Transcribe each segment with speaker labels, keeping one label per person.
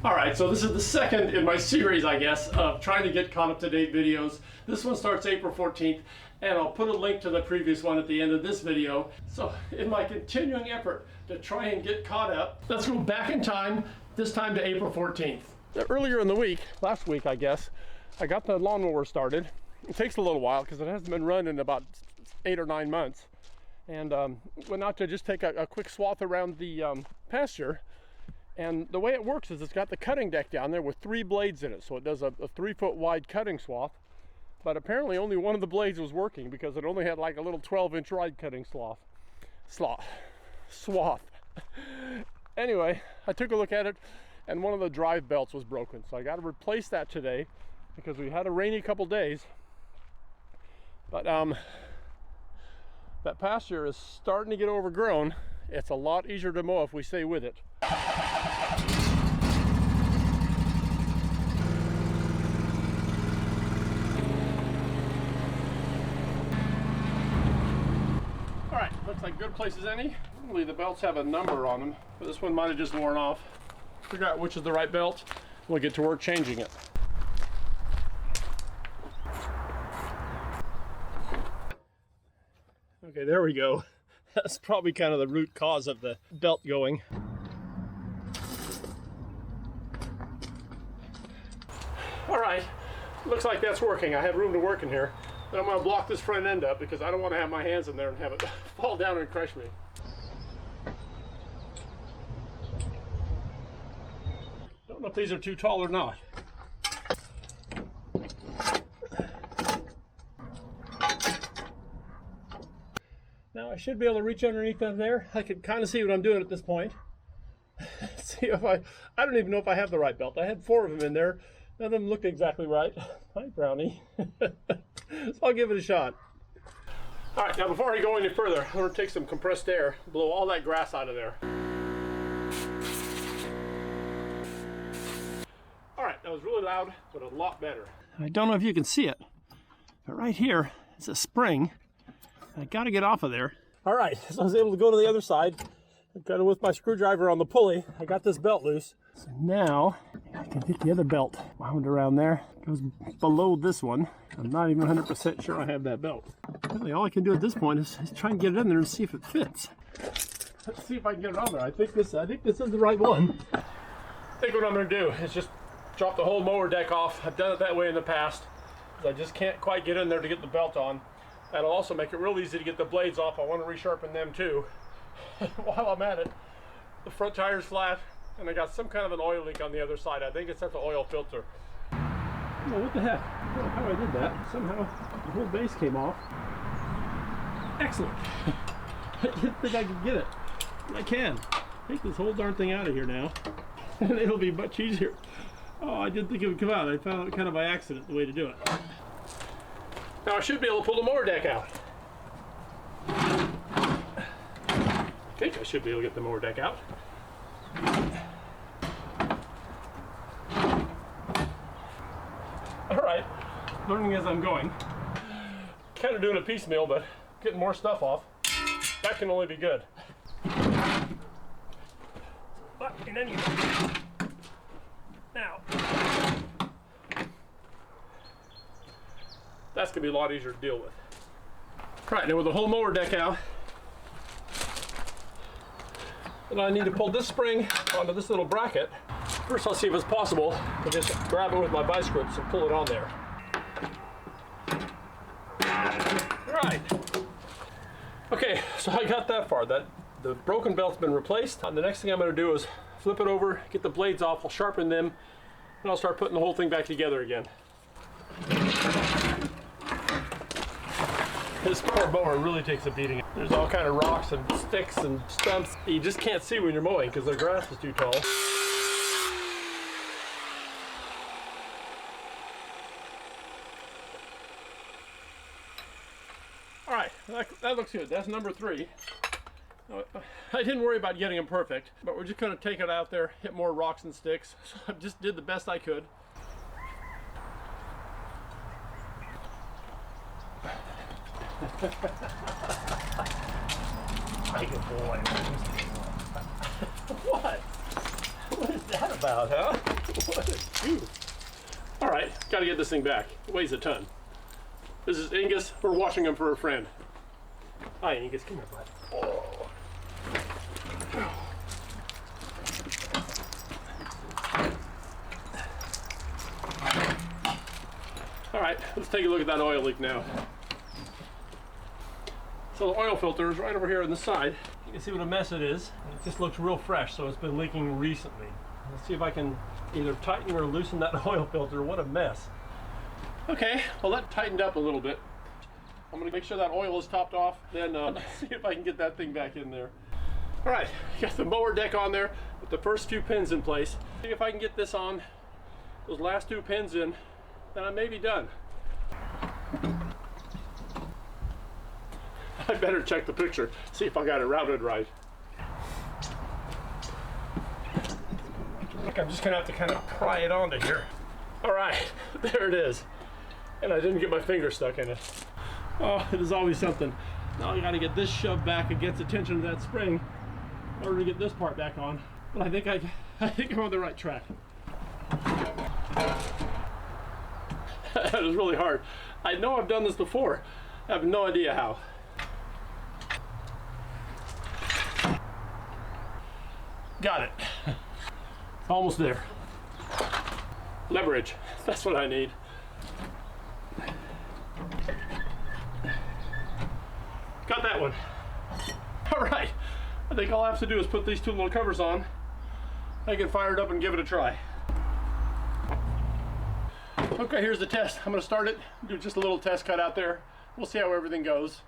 Speaker 1: All right, so this is the second in my series, I guess, of trying to get caught up to date videos. This one starts April 14th, and I'll put a link to the previous one at the end of this video. So in my continuing effort to try and get caught up, let's go back in time, this time to April 14th. Earlier in the week, last week I guess, I got the lawnmower started. It takes a little while because it hasn't been run in about 8 or 9 months. And went out to just take a quick swath around the pasture. And the way it works is it's got the cutting deck down there with 3 blades in it. So it does a 3-foot wide cutting swath. But apparently only one of the blades was working because it only had like a little 12-inch wide cutting swath. Anyway, I took a look at it and one of the drive belts was broken. So I got to replace that today because we had a rainy couple days. But that pasture is starting to get overgrown. It's a lot easier to mow if we stay with it. Alright, looks like good place as any. Normally the belts have a number on them, but this one might have just worn off. Figure out which is the right belt. We'll get to work changing it. Okay, there we go. That's probably kind of the root cause of the belt going. All right, looks like that's working. I have room to work in here. But I'm gonna block this front end up because I don't want to have my hands in there and have it fall down and crush me. Don't know if these are too tall or not. Now I should be able to reach underneath them there. I can kind of see what I'm doing at this point. See if I don't even know if I have the right belt. I had 4 of them in there. None of them looked exactly right. Hi, Brownie. So I'll give it a shot. All right, now before I go any further, I'm gonna take some compressed air, blow all that grass out of there. All right, that was really loud, but a lot better. I don't know if you can see it, but right here is a spring. I gotta get off of there. All right, so I was able to go to the other side. Kind of with my screwdriver on the pulley, I got this belt loose. So now I can get the other belt wound around there. It goes below this one. I'm not even 100% sure I have that belt. Really, all I can do at this point is try and get it in there and see if it fits. Let's see if I can get it on there. I think this is the right one. I think what I'm gonna do is just drop the whole mower deck off. I've done it that way in the past. I just can't quite get in there to get the belt on. That'll also make it real easy to get the blades off. I want to resharpen them too. While I'm at it, the front tire's flat and I got some kind of an oil leak on the other side. I think it's at the oil filter. Oh, what the heck? I don't know how I did that. Somehow the whole base came off. Excellent. I didn't think I could get it. I can. Take this whole darn thing out of here now and it'll be much easier. Oh, I didn't think it would come out. I found it kind of by accident the way to do it. Now I should be able to pull the mower deck out. I think I should be able to get the mower deck out. All right, learning as I'm going. Kind of doing a piecemeal, but getting more stuff off. That can only be good. But, and then you now. That's gonna be a lot easier to deal with. All right, now with the whole mower deck out, and I need to pull this spring onto this little bracket. First, I'll see if it's possible to just grab it with my vice grips and pull it on there. All right. Okay, so I got that far. The broken belt's been replaced. And the next thing I'm gonna do is flip it over, get the blades off, I'll sharpen them, and I'll start putting the whole thing back together again. This power mower really takes a beating. There's all kind of rocks and sticks and stumps you just can't see when you're mowing because the grass is too tall. All right, that looks good. That's number 3. I didn't worry about getting them perfect, but we're just gonna take it out there, hit more rocks and sticks. So I just did the best I could. Make a boy. What? What is that about, huh? What a goof. All right, gotta get this thing back. It weighs a ton. This is Angus. We're washing him for a friend. Hi, Angus. Come here, bud. Oh. All right, let's take a look at that oil leak now. So the oil filter is right over here on the side. You can see what a mess it is. It just looks real fresh, so it's been leaking recently. Let's see if I can either tighten or loosen that oil filter. What a mess. Okay, well that tightened up a little bit. I'm gonna make sure that oil is topped off, then see if I can get that thing back in there. All right, got the mower deck on there with the first few pins in place. See if I can get this on, those last 2 pins in, then I may be done. I better check the picture, see if I got it routed right. I think I'm just gonna have to kind of pry it onto here. All right, there it is. And I didn't get my finger stuck in it. Oh, it is always something. Now I gotta get this shoved back against the tension of that spring in order to get this part back on. But I think I'm on the right track. That was really hard. I know I've done this before. I have no idea how. Got it. Almost there. Leverage. That's what I need. Got that one. All right. I think all I have to do is put these 2 little covers on. I can fire it up and give it a try. Okay, here's the test. I'm going to start it, do just a little test cut out there. We'll see how everything goes.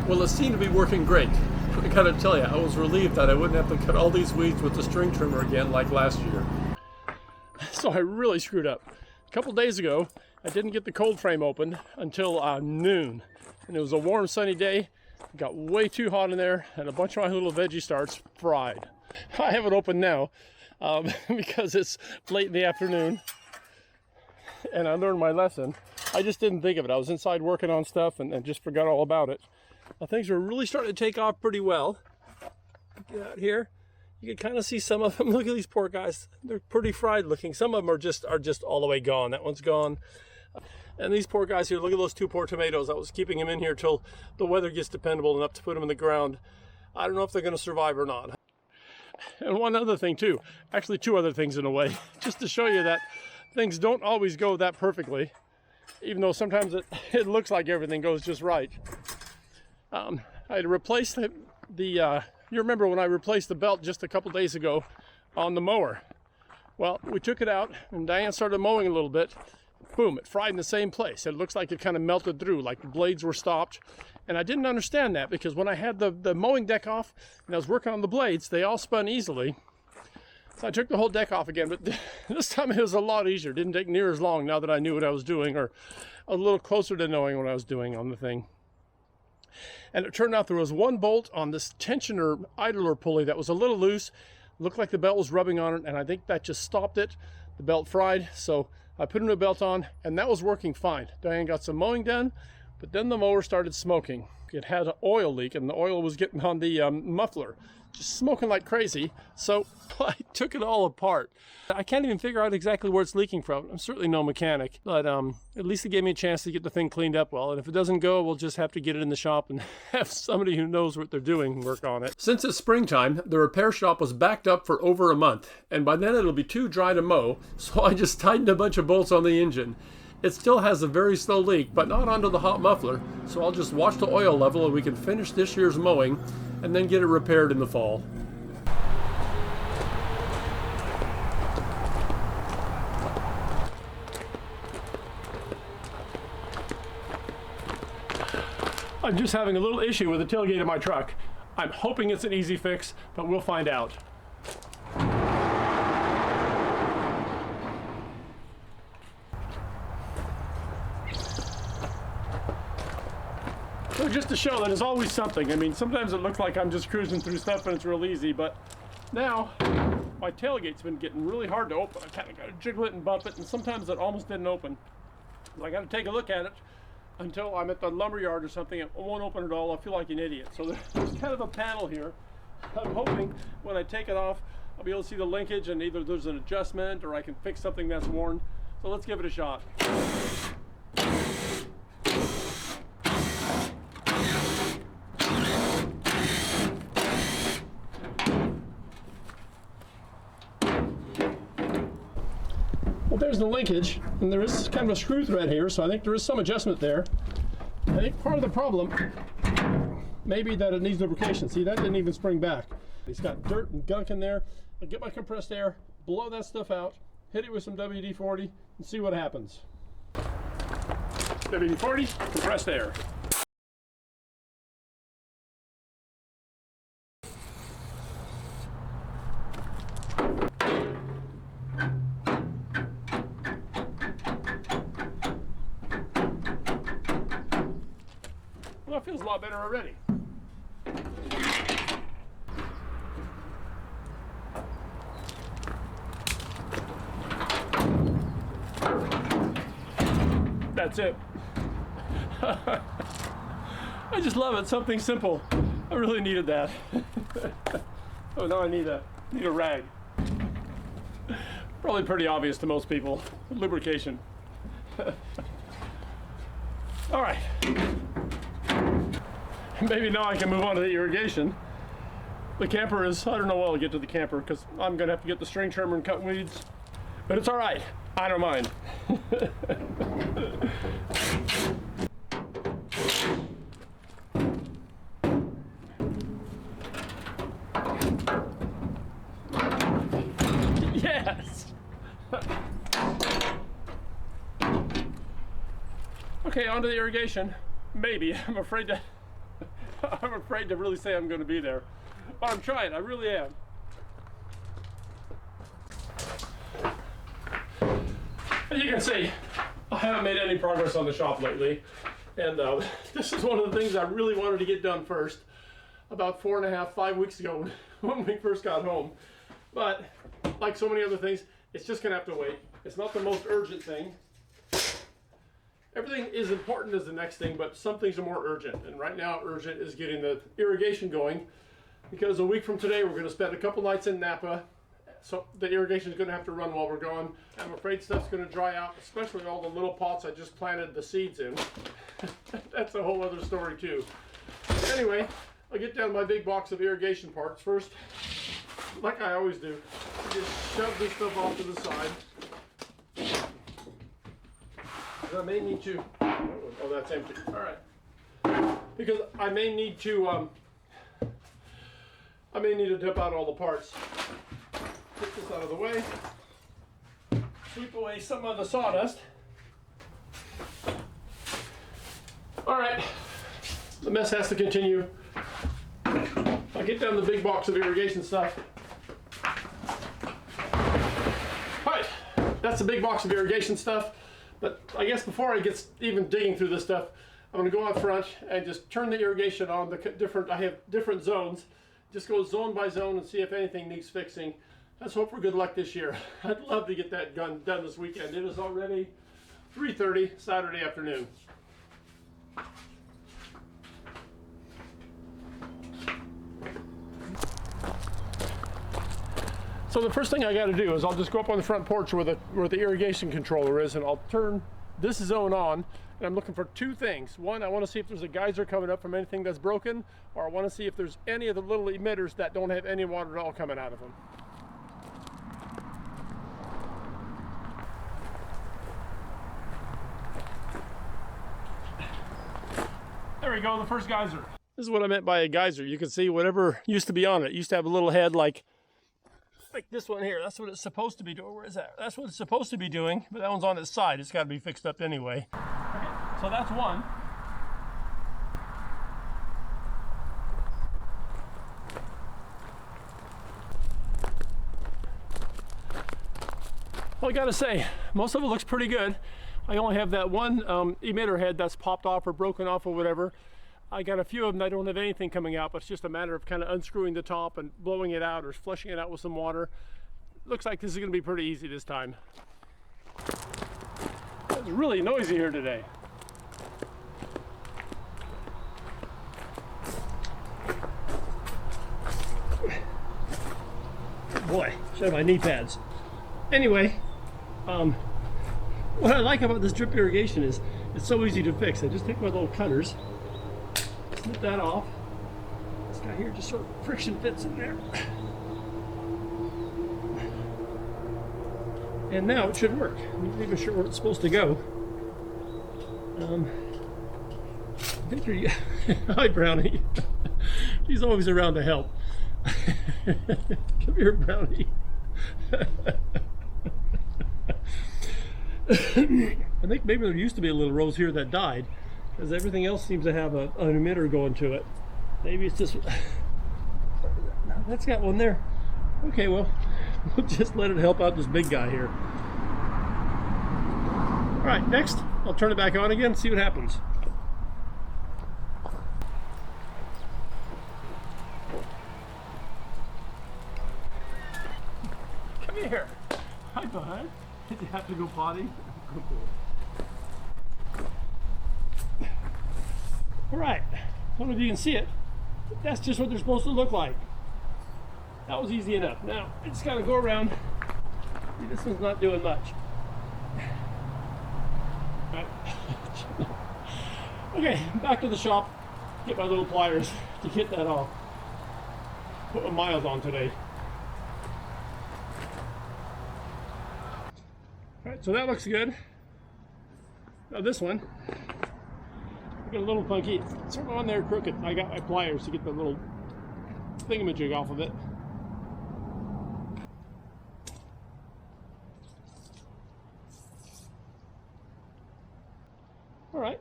Speaker 1: Well, it seemed to be working great. I gotta tell you, I was relieved that I wouldn't have to cut all these weeds with the string trimmer again like last year. So I really screwed up. A couple days ago, I didn't get the cold frame open until noon. And it was a warm, sunny day. It got way too hot in there, and a bunch of my little veggie starts fried. I have it open now because it's late in the afternoon, and I learned my lesson. I just didn't think of it. I was inside working on stuff and just forgot all about it. Now, things are really starting to take off pretty well. Get out here. You can kind of see some of them. Look at these poor guys. They're pretty fried looking. Some of them are just all the way gone. That one's gone. And these poor guys here, look at those 2 poor tomatoes. I was keeping them in here till the weather gets dependable enough to put them in the ground. I don't know if they're going to survive or not. And one other thing too, actually 2 other things in a way, just to show you that things don't always go that perfectly, even though sometimes it looks like everything goes just right. I had replaced you remember when I replaced the belt just a couple days ago on the mower. Well, we took it out and Diane started mowing a little bit. Boom, it fried in the same place. It looks like it kind of melted through, like the blades were stopped. And I didn't understand that because when I had the mowing deck off and I was working on the blades, they all spun easily. So I took the whole deck off again, but this time it was a lot easier. It didn't take near as long now that I knew what I was doing, or a little closer to knowing what I was doing on the thing. And it turned out there was 1 bolt on this tensioner idler pulley that was a little loose. Looked like the belt was rubbing on it, and I think that just stopped it. The belt fried, so I put a new belt on, and that was working fine. Diane got some mowing done, but then the mower started smoking. It had an oil leak, and the oil was getting on the muffler, just smoking like crazy. So I took it all apart. I can't even figure out exactly where it's leaking from. I'm certainly no mechanic, but at least it gave me a chance to get the thing cleaned up well. And if it doesn't go, we'll just have to get it in the shop and have somebody who knows what they're doing work on it. Since it's springtime, the repair shop was backed up for over a month, and by then it'll be too dry to mow, so I just tightened a bunch of bolts on the engine. It still has a very slow leak, but not onto the hot muffler, so I'll just watch the oil level and we can finish this year's mowing and then get it repaired in the fall. I'm just having a little issue with the tailgate of my truck. I'm hoping it's an easy fix, but we'll find out. So just to show that it's always something. I mean, sometimes it looks like I'm just cruising through stuff and it's real easy, but now my tailgate's been getting really hard to open. I kind of got to jiggle it and bump it, and sometimes it almost didn't open. I got to take a look at it until I'm at the lumber yard or something. It won't open at all. I feel like an idiot. So there's kind of a panel here I'm hoping when I take it off, I'll be able to see the linkage and either there's an adjustment or I can fix something that's worn. So let's give it a shot. Well, there's the linkage, and there is kind of a screw thread here, so I think there is some adjustment there. I think part of the problem may be that it needs lubrication. See, that didn't even spring back. It's got dirt and gunk in there. I'll get my compressed air, blow that stuff out, hit it with some WD-40, and see what happens. WD-40, compressed air. Well, it feels a lot better already. That's it. I just love it. Something simple. I really needed that. Oh, now I need a rag. Probably pretty obvious to most people. Lubrication. All right. Maybe now I can move on to the irrigation. The camper is, I don't know when I'll get to the camper because I'm going to have to get the string trimmer and cut weeds. But it's all right. I don't mind. Yes. Okay, on to the irrigation. Maybe. I'm afraid to really say I'm going to be there. But I'm trying. I really am. As you can see, I haven't made any progress on the shop lately, and this is one of the things I really wanted to get done first, about 4.5, 5 weeks ago when we first got home. But like so many other things, it's just gonna have to wait. It's not the most urgent thing. Everything is important as the next thing, but some things are more urgent, and right now urgent is getting the irrigation going, because a week from today we're gonna spend a couple nights in Napa. So the irrigation is going to have to run while we're gone. I'm afraid stuff's going to dry out, especially all the little pots I just planted the seeds in. That's a whole other story too. Anyway, I'll get down my big box of irrigation parts first. Like I always do. I just shove this stuff off to the side. I may need to, oh, that's empty. All right. Because I may need to dip out all the parts. Get this out of the way, sweep away some of the sawdust. All right, the mess has to continue. I'll get down the big box of irrigation stuff. All right, that's the big box of irrigation stuff. But I guess before I get even digging through this stuff, I'm gonna go out front and just turn the irrigation on. I have different zones. Just go zone by zone and see if anything needs fixing. Let's hope for good luck this year. I'd love to get that done this weekend. It is already 3:30 Saturday afternoon. So the first thing I got to do is I'll just go up on the front porch where the irrigation controller is, and I'll turn this zone on. And I'm looking for two things. One, I want to see if there's a geyser coming up from anything that's broken, or I want to see if there's any of the little emitters that don't have any water at all coming out of them. There we go, the first geyser. This is what I meant by a geyser. You can see whatever used to be on it. It used to have a little head like this one here. That's what it's supposed to be doing. Where is that? That's what it's supposed to be doing, but that one's on its side. It's got to be fixed up anyway. Okay, so that's one. Well, I gotta say, most of it looks pretty good. I only have that one emitter head that's popped off or broken off or whatever. I got a few of them that don't have anything coming out, but it's just a matter of kind of unscrewing the top and blowing it out or flushing it out with some water. Looks like this is going to be pretty easy this time. It's really noisy here today. boy, should have my knee pads. Anyway, what I like about this drip irrigation is it's so easy to fix. I just take my little cutters, snip that off. This guy here just sort of friction fits in there. And now it should work. I'm not even sure where it's supposed to go. I think you're... Hi, Brownie. He's always around to help. Come here, Brownie. I think maybe there used to be a little rose here that died, because everything else seems to have an emitter going to it. Maybe it's just... That's got one there. Okay, well, we'll just let it help out this big guy here. All right, next, I'll turn it back on again, see what happens. Come here. Hi, bud. Did you have to go potty? All right, I don't know if you can see it, but that's just what they're supposed to look like. That was easy enough. Now, I just gotta go around. See, this one's not doing much. Right. Okay, back to the shop. Get my little pliers to get that off. Put my miles on today. Alright, so that looks good. Now this one, I got a little funky. It's sort of on there crooked. I got my pliers to get the little thingamajig off of it. All right,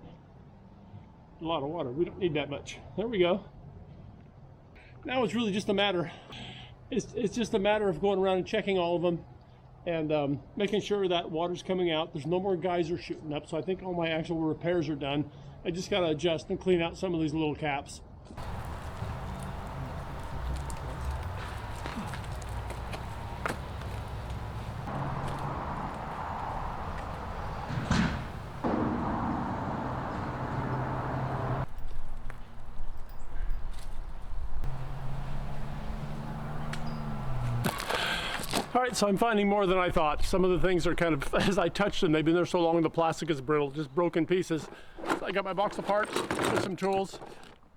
Speaker 1: a lot of water. We don't need that much. There we go. Now it's really just a matter, it's just a matter of going around and checking all of them and making sure that water's coming out. There's no more geysers shooting up, so I think all my actual repairs are done. I just gotta adjust and clean out some of these little caps. All right, so I'm finding more than I thought. Some of the things are kind of, as I touched them, they've been there so long the plastic is brittle, just broken pieces. So I got my box of parts with some tools.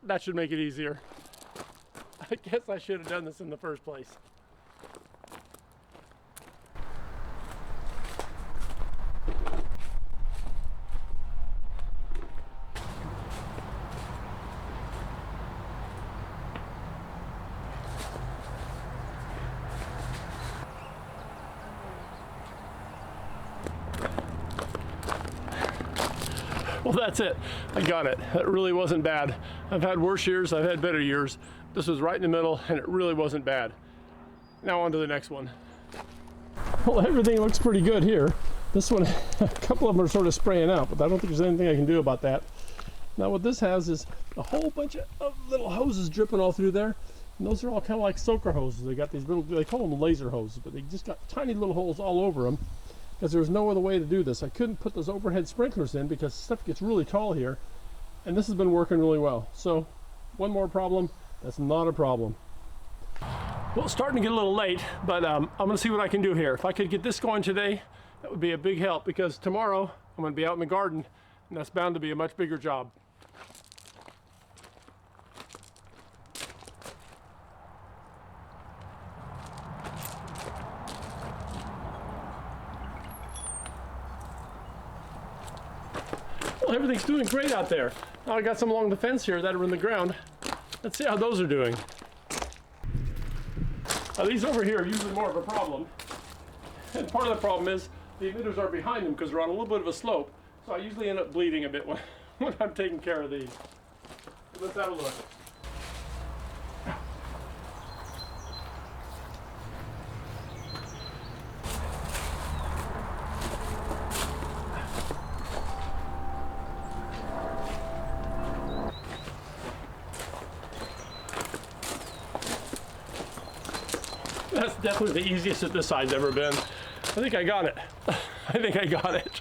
Speaker 1: That should make it easier. I guess I should have done this in the first place. Well, that's it. I got it. It really wasn't bad. I've had worse years, I've had better years. This was right in the middle, and it really wasn't bad. Now on to the next one. Well, everything looks pretty good here. This one, a couple of them are sort of spraying out, but I don't think there's anything I can do about that. Now what this has is a whole bunch of little hoses dripping all through there. And those are all kind of like soaker hoses. They got these little, they call them laser hoses, but they just got tiny little holes all over them, because there was no other way to do this. I couldn't put those overhead sprinklers in because stuff gets really tall here, and this has been working really well. So one more problem, that's not a problem. Well, it's starting to get a little late, but I'm gonna see what I can do here. If I could get this going today, that would be a big help, because tomorrow I'm gonna be out in the garden, and that's bound to be a much bigger job. Well, everything's doing great out there. Now I got some along the fence here that are in the ground. Let's see how those are doing. Now these over here are usually more of a problem. And part of the problem is the emitters are behind them because they're on a little bit of a slope. So I usually end up bleeding a bit when I'm taking care of these. So let's have a look. That's definitely the easiest that this side's ever been. I think I got it. I think I got it.